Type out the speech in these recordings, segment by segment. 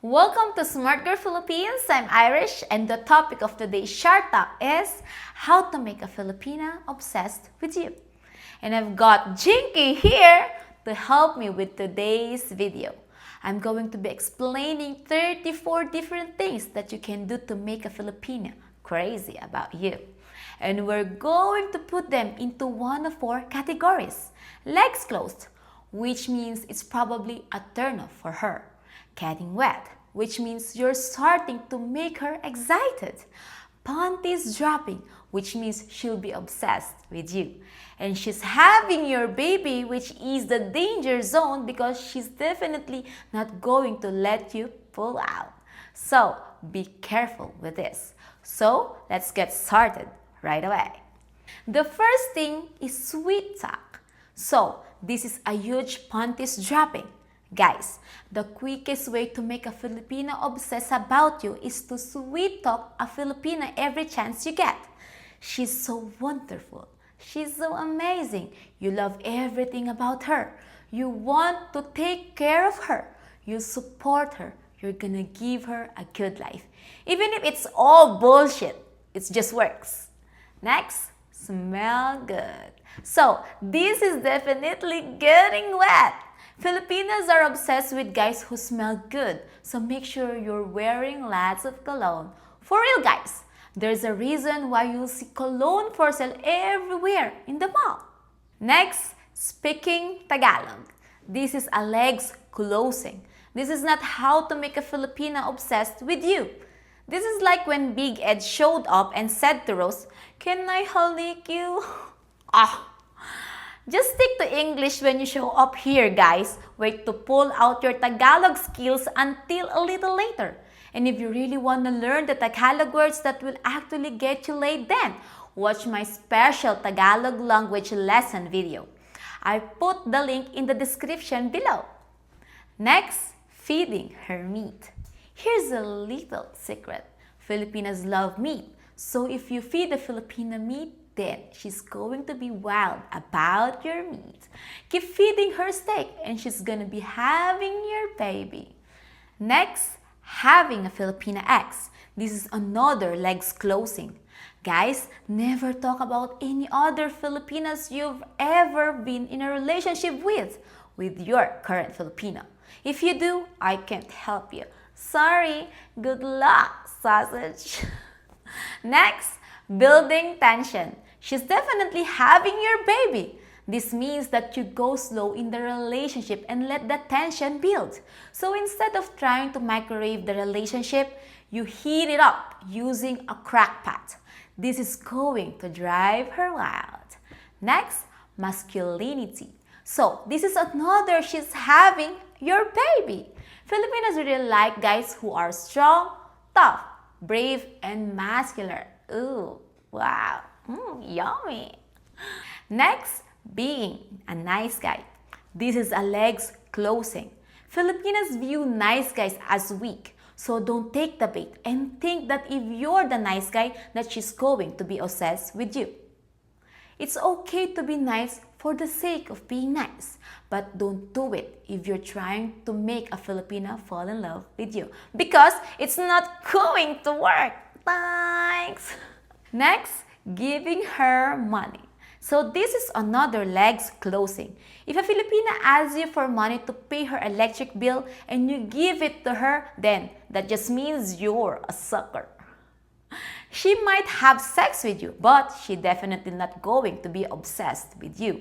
Welcome to Smart Girl Philippines. I'm Irish, and the topic of today's short talk is how to make a Filipina obsessed with you. And I've got Jinky here to help me with today's video. I'm going to be explaining 34 different things that you can do to make a Filipina crazy about you. And we're going to put them into one of four categories. Legs closed, which means it's probably a turn-off for her. Getting wet, which means you're starting to make her excited. Panties dropping, which means she'll be obsessed with you. And she's having your baby, which is the danger zone because she's definitely not going to let you pull out. So be careful with this. So let's get started right away. The first thing is sweet talk. So this is a huge panties dropping. Guys, the quickest way to make a Filipina obsess about you is to sweet talk a Filipina every chance you get. She's so wonderful. She's so amazing. You love everything about her. You want to take care of her. You support her. You're gonna give her a good life. Even if it's all bullshit, it just works. Next, smell good. So, this is definitely getting wet. Filipinas are obsessed with guys who smell good, so make sure you're wearing lots of cologne. For real guys, there's a reason why you'll see cologne for sale everywhere in the mall. Next, speaking Tagalog. This is a legs closing. This is not how to make a Filipina obsessed with you. This is like when Big Ed showed up and said to Rose, "Can I halik you?" Just stick to English when you show up here, guys. Wait to pull out your Tagalog skills until a little later. And if you really want to learn the Tagalog words that will actually get you laid, then watch my special Tagalog language lesson video. I put the link in the description below. Next, feeding her meat. Here's a little secret. Filipinas love meat. So if you feed a Filipina meat, then she's going to be wild about your meat. Keep feeding her steak and she's gonna be having your baby. Next, having a Filipina ex. This is another legs closing. Guys, never talk about any other Filipinas you've ever been in a relationship with your current Filipino. If you do, I can't help you. Sorry, good luck, sausage. Next, building tension. She's definitely having your baby. This means that you go slow in the relationship and let the tension build. So instead of trying to microwave the relationship, you heat it up using a crock pot. This is going to drive her wild. Next, masculinity. So this is another she's having your baby. Filipinas really like guys who are strong, tough, brave, and muscular. Ooh, wow. Yummy. Next, being a nice guy. This is a legs closing. Filipinas view nice guys as weak. So don't take the bait and think that if you're the nice guy that she's going to be obsessed with you. It's okay to be nice for the sake of being nice, but don't do it if you're trying to make a Filipina fall in love with you because it's not going to work. Thanks. Next, giving her money. So this is another legs closing. If a Filipina asks you for money to pay her electric bill and you give it to her, then that just means you're a sucker. She might have sex with you, but she definitely not going to be obsessed with you.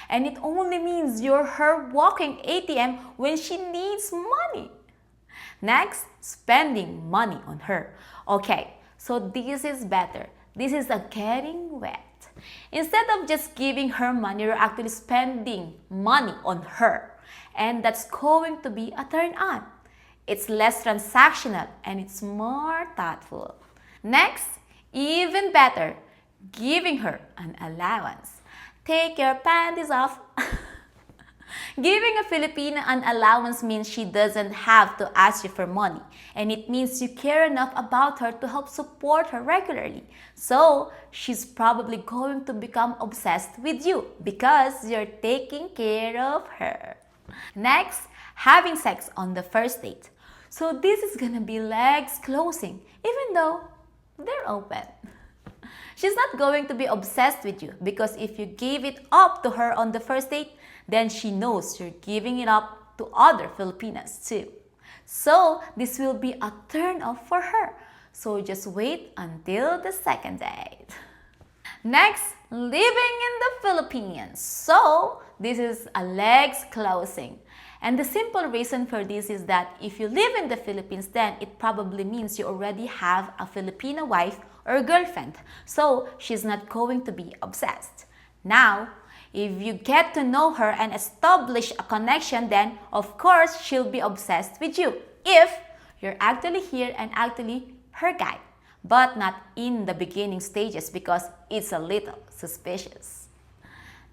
And it only means you're her walking ATM when she needs money. Next, spending money on her. Okay, so this is better. This is a getting wet. Instead of just giving her money, you're actually spending money on her. And that's going to be a turn on. It's less transactional and it's more thoughtful. Next, even better, giving her an allowance. Take your panties off. Giving a Filipina an allowance means she doesn't have to ask you for money. And it means you care enough about her to help support her regularly. So, she's probably going to become obsessed with you because you're taking care of her. Next, having sex on the first date. So this is gonna be legs closing, even though they're open. She's not going to be obsessed with you because if you gave it up to her on the first date, then she knows you're giving it up to other Filipinas too. So this will be a turn off for her. So just wait until the second date. Next, living in the Philippines. So this is a legs closing. And the simple reason for this is that if you live in the Philippines, then it probably means you already have a Filipina wife or girlfriend. So she's not going to be obsessed. Now, if you get to know her and establish a connection, then of course she'll be obsessed with you. If you're actually here and actually her guy, but not in the beginning stages because it's a little suspicious.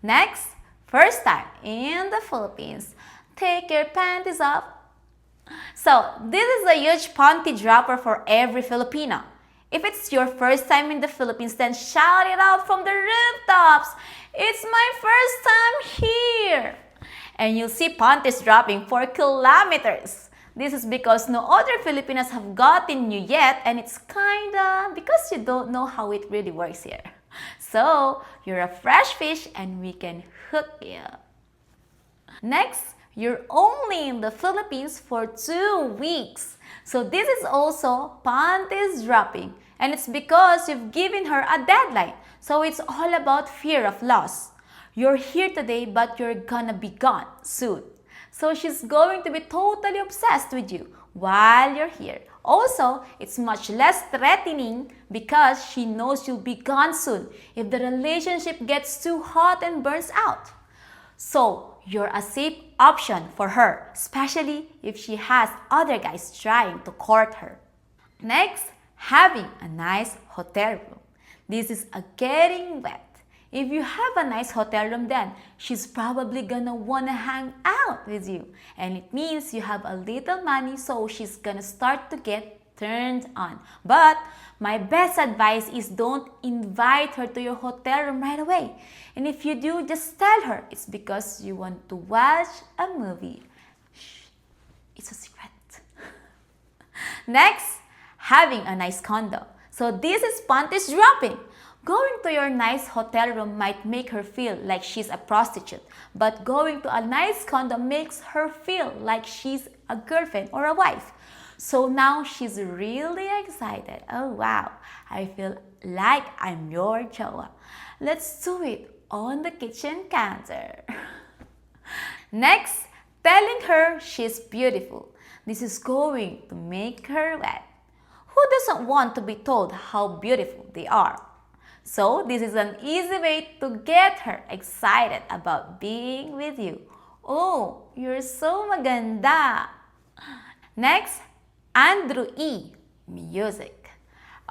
Next, first time in the Philippines. Take your panties off. So, this is a huge panty dropper for every Filipino. If it's your first time in the Philippines, then shout it out from the rooftops. It's my first time here. And you'll see panties dropping for kilometers. This is because no other Filipinas have gotten you yet, and it's kinda because you don't know how it really works here. So, you're a fresh fish and we can hook you. Next, you're only in the Philippines for 2 weeks. So this is also panties dropping. And it's because you've given her a deadline. So it's all about fear of loss. You're here today, but you're gonna be gone soon. So she's going to be totally obsessed with you while you're here. Also, it's much less threatening because she knows you'll be gone soon if the relationship gets too hot and burns out. So, you're a safe option for her, especially if she has other guys trying to court her. Next, having a nice hotel room. This is a getting wet. If you have a nice hotel room, then she's probably gonna wanna hang out with you. And it means you have a little money, so she's gonna start to get turned on. But my best advice is don't invite her to your hotel room right away. And if you do, just tell her it's because you want to watch a movie. Shh, it's a secret. Next, having a nice condo. So this is panties dropping. Going to your nice hotel room might make her feel like she's a prostitute, but going to a nice condo makes her feel like she's a girlfriend or a wife. So now she's really excited. Oh wow, I feel like I'm your jowa. Let's do it on the kitchen counter. Next, telling her she's beautiful. This is going to make her wet. Who doesn't want to be told how beautiful they are? So this is an easy way to get her excited about being with you. Oh, you're so maganda. Next, Andrew E. Music.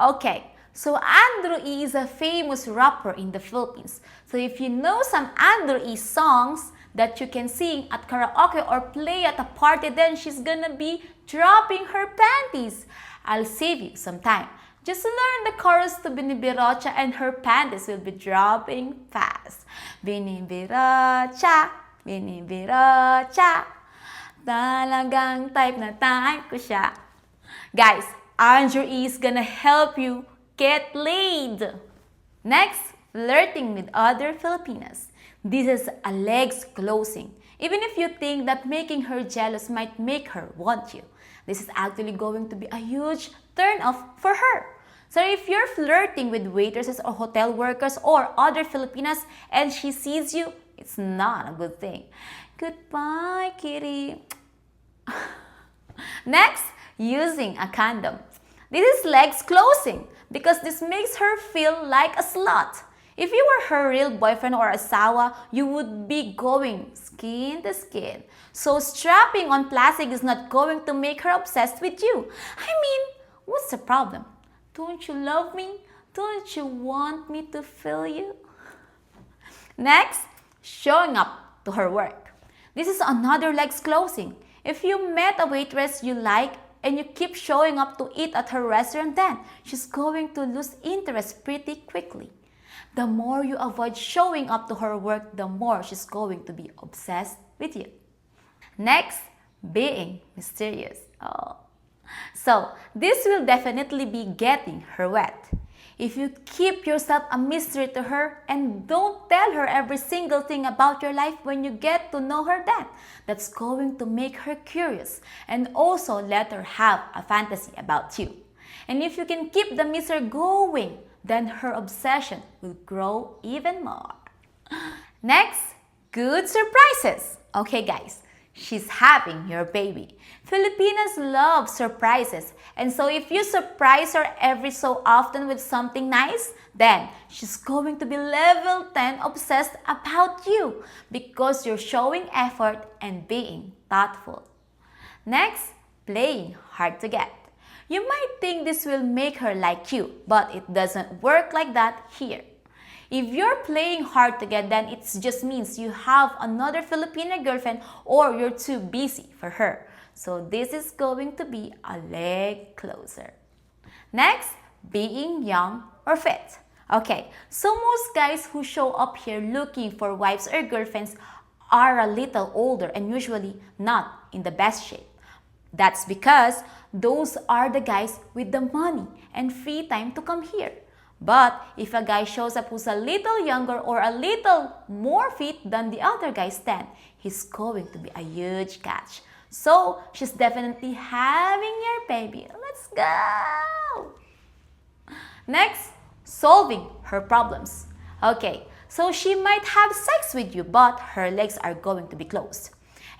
Okay, so Andrew E. is a famous rapper in the Philippines. So if you know some Andrew E. songs that you can sing at karaoke or play at a party, then she's gonna be dropping her panties. I'll save you some time. Just learn the chorus to Binibirocha and her panties will be dropping fast. Binibirocha, Binibirocha, talagang type na type ko siya. Guys, Andrew E is gonna help you get laid. Next, flirting with other Filipinas. This is a legs closing. Even if you think that making her jealous might make her want you, this is actually going to be a huge turn off for her. So if you're flirting with waitresses or hotel workers or other Filipinas and she sees you, it's not a good thing. Goodbye, kitty. Next, using a condom. This is legs closing because this makes her feel like a slut. If you were her real boyfriend or asawa, you would be going skin to skin. So strapping on plastic is not going to make her obsessed with you. I mean, what's the problem? Don't you love me? Don't you want me to feel you? Next, showing up to her work. This is another legs closing. If you met a waitress you like and you keep showing up to eat at her restaurant, then she's going to lose interest pretty quickly. The more you avoid showing up to her work, the more she's going to be obsessed with you. Next, being mysterious. Oh, So, this will definitely be getting her wet. If you keep yourself a mystery to her and don't tell her every single thing about your life when you get to know her, then that's going to make her curious and also let her have a fantasy about you. And if you can keep the mystery going, then her obsession will grow even more. Next, good surprises. Okay guys, she's having your baby. Filipinas love surprises, and so if you surprise her every so often with something nice, then she's going to be level 10 obsessed about you because you're showing effort and being thoughtful. Next, playing hard to get. You might think this will make her like you, but it doesn't work like that here. If you're playing hard to get, then it just means you have another Filipina girlfriend or you're too busy for her. So this is going to be a leg closer. Next, being young or fit. Okay, so most guys who show up here looking for wives or girlfriends are a little older and usually not in the best shape. That's because those are the guys with the money and free time to come here. But if a guy shows up who's a little younger or a little more fit than the other guys, then he's going to be a huge catch. So she's definitely having your baby. Let's go! Next, solving her problems. Okay, so she might have sex with you, but her legs are going to be closed.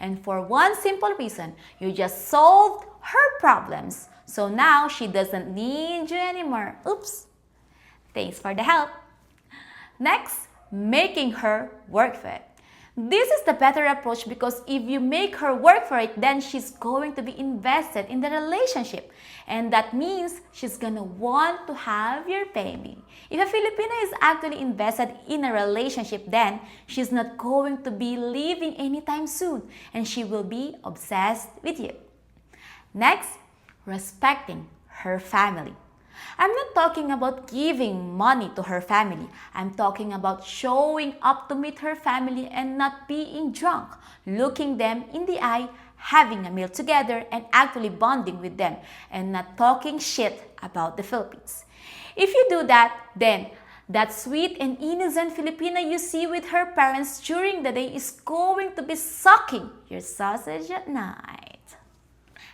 And for one simple reason, you just solved her problems. So now she doesn't need you anymore. Oops! Thanks for the help. Next, making her work for it. This is the better approach because if you make her work for it, then she's going to be invested in the relationship. And that means she's gonna want to have your baby. If a Filipina is actually invested in a relationship, then she's not going to be leaving anytime soon and she will be obsessed with you. Next, respecting her family. I'm not talking about giving money to her family. I'm talking about showing up to meet her family and not being drunk, looking them in the eye, having a meal together, and actually bonding with them, and not talking shit about the Philippines. If you do that, then that sweet and innocent Filipina you see with her parents during the day is going to be sucking your sausage at night.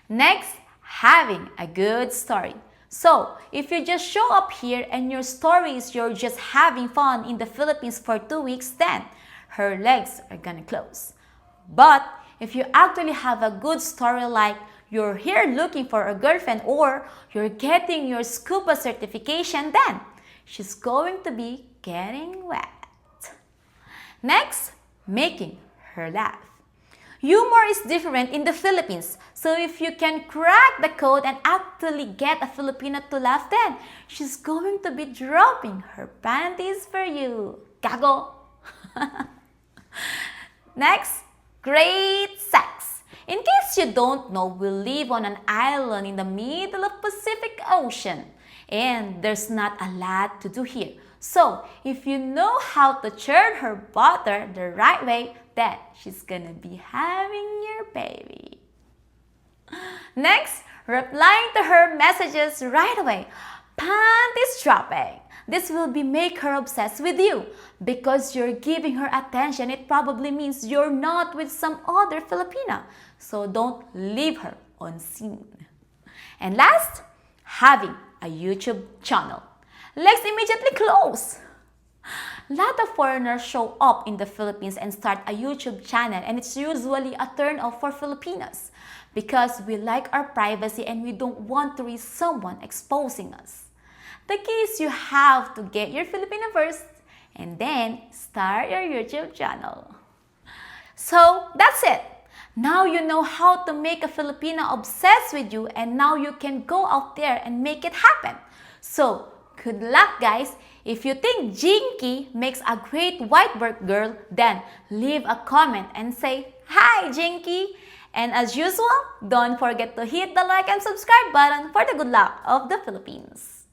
Next, having a good story. So, if you just show up here and your story is you're just having fun in the Philippines for 2 weeks, then her legs are gonna close. But if you actually have a good story like you're here looking for a girlfriend or you're getting your scuba certification, then she's going to be getting wet. Next, making her laugh. Humor is different in the Philippines, so if you can crack the code and actually get a Filipina to laugh, then she's going to be dropping her panties for you. Gago! Next, great sex. In case you don't know, we live on an island in the middle of Pacific Ocean, and there's not a lot to do here. So, if you know how to churn her butter the right way, then she's gonna be having your baby. Next, replying to her messages right away. Panties dropping. This will make her obsessed with you. Because you're giving her attention, it probably means you're not with some other Filipina. So don't leave her unseen. And last, having a YouTube channel. Legs immediately close. A lot of foreigners show up in the Philippines and start a YouTube channel, and it's usually a turn-off for Filipinas because we like our privacy and we don't want to risk someone exposing us. The key is you have to get your Filipina first and then start your YouTube channel. So that's it. Now you know how to make a Filipina obsessed with you, and now you can go out there and make it happen. So good luck, guys! If you think Jinky makes a great white work girl, then leave a comment and say, "Hi, Jinky!" And as usual, don't forget to hit the like and subscribe button for the good luck of the Philippines.